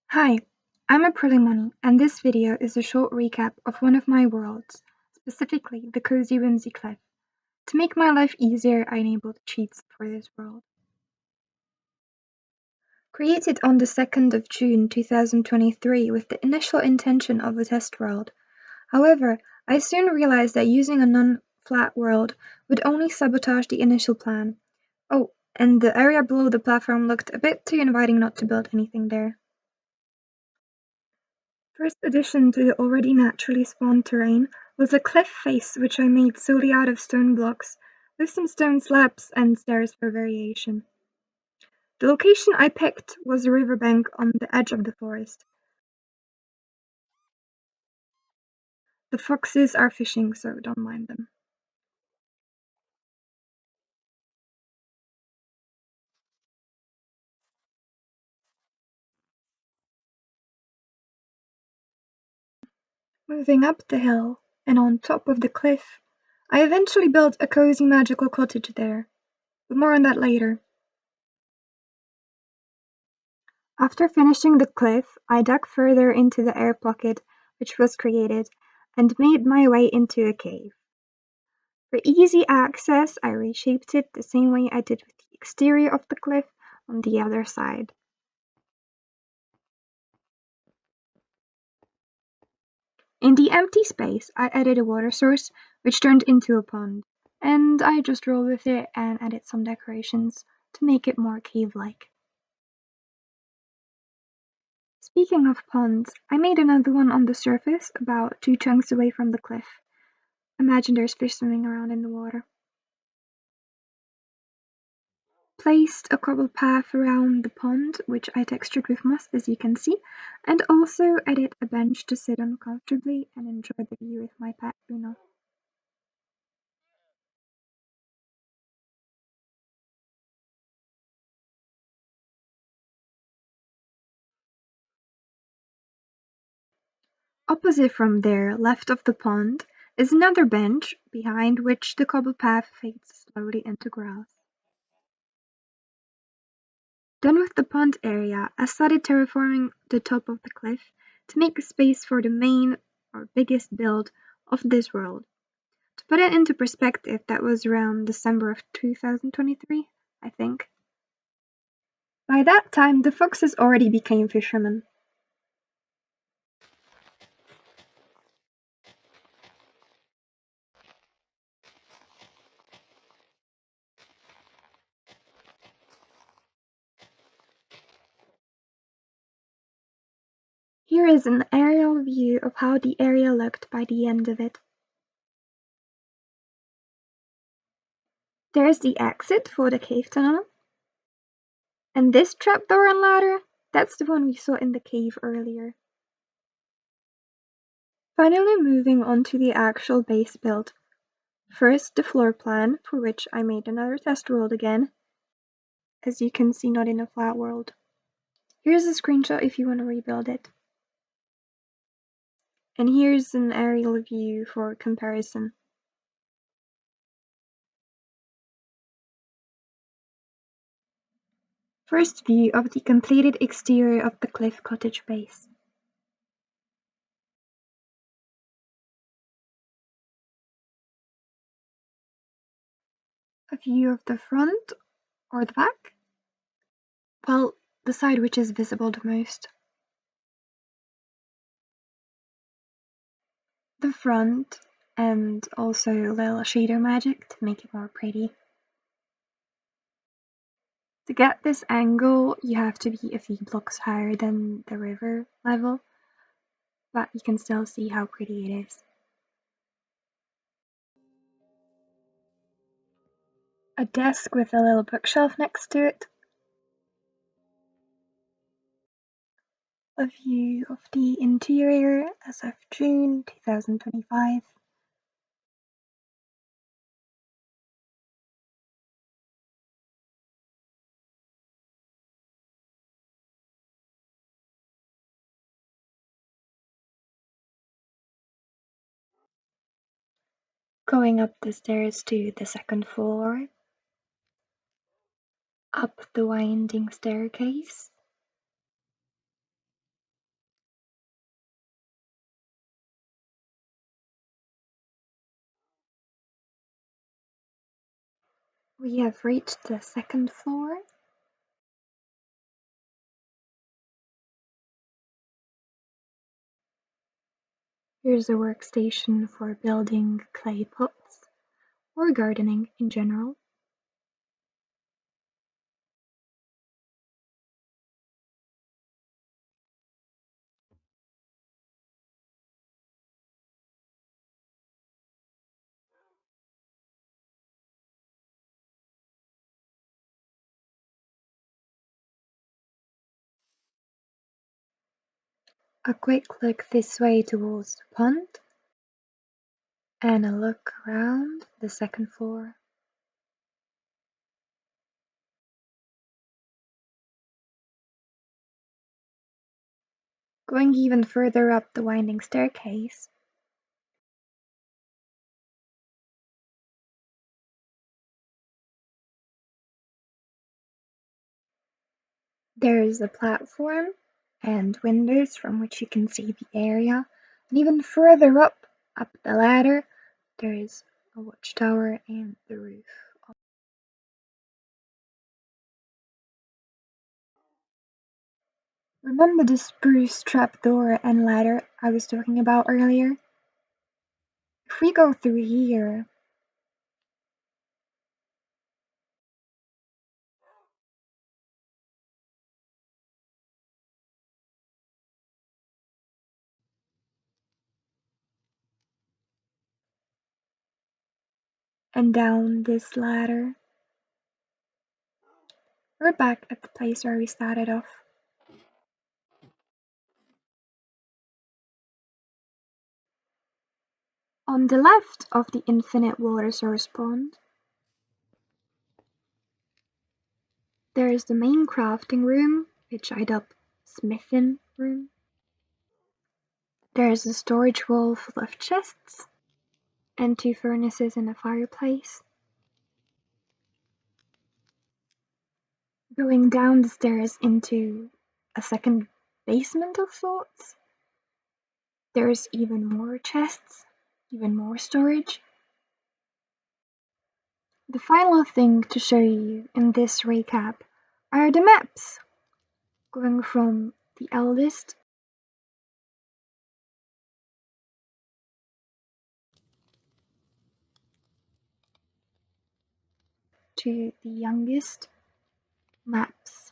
Hi, I'm a Prelimony, and this video is a short recap of one of my worlds, specifically the Cozy-Whimsy Cliff. To make my life easier, I enabled cheats for this world. Created on the 2nd of June 2023 with the initial intention of a test world. However, I soon realized that using a non-flat world would only sabotage the initial plan. Oh, and the area below the platform looked a bit too inviting not to build anything there. First addition to the already naturally spawned terrain was a cliff face which I made solely out of stone blocks, with some stone slabs and stairs for variation. The location I picked was a riverbank on the edge of the forest. The foxes are fishing, so don't mind them. Moving up the hill, and on top of the cliff, I eventually built a cozy magical cottage there, but more on that later. After finishing the cliff, I dug further into the air pocket which was created, and made my way into a cave. For easy access, I reshaped it the same way I did with the exterior of the cliff on the other side. In the empty space, I added a water source, which turned into a pond, and I just rolled with it and added some decorations to make it more cave-like. Speaking of ponds, I made another one on the surface, about 2 chunks away from the cliff. Imagine there's fish swimming around in the water. Placed a cobble path around the pond, which I textured with moss as you can see, and also added a bench to sit on comfortably and enjoy the view with my pet Bruno. Opposite from there, left of the pond, is another bench, behind which the cobble path fades slowly into grass. Done with the pond area, I started terraforming the top of the cliff to make a space for the main or biggest build of this world. To put it into perspective, that was around December of 2023, I think. By that time, the foxes already became fishermen. Here is an aerial view of how the area looked by the end of it. There's the exit for the cave tunnel. And this trapdoor and ladder, that's the one we saw in the cave earlier. Finally moving on to the actual base build. First, the floor plan, for which I made another test world again. As you can see, not in a flat world. Here's a screenshot if you want to rebuild it. And here's an aerial view for comparison. First view of the completed exterior of the cliff cottage base. A view of the front or the back? Well, the side which is visible the most. The front, and also a little shader magic to make it more pretty. To get this angle, you have to be a few blocks higher than the river level, but you can still see how pretty it is. A desk with a little bookshelf next to it. A view of the interior as of June 2025. Going up the stairs to the second floor. Up the winding staircase. We have reached the second floor. Here's a workstation for building clay pots or gardening in general. A quick look this way towards the pond, and a look around the second floor. Going even further up the winding staircase, there is a platform and windows from which you can see the area, and even further up the ladder, there is a watchtower and the roof. Remember the spruce trapdoor and ladder I was talking about earlier? If we go through here, and down this ladder, we're back at the place where we started off. On the left of the infinite water source pond, there is the main crafting room, which I dubbed smithing room. There is a storage wall full of chests, and two furnaces and a fireplace. Going down the stairs into a second basement of sorts, there's even more chests, even more storage. The final thing to show you in this recap are the maps, going from the eldest to the youngest maps.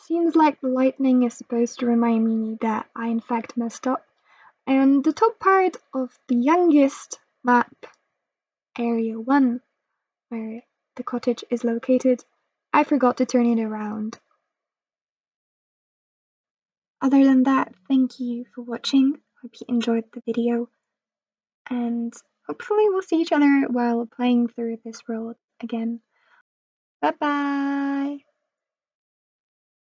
Seems like the lightning is supposed to remind me that I in fact messed up. And the top part of the youngest map, Area 1, where the cottage is located, I forgot to turn it around. Other than that, thank you for watching. Hope you enjoyed the video, and hopefully we'll see each other while playing through this world again. Bye bye!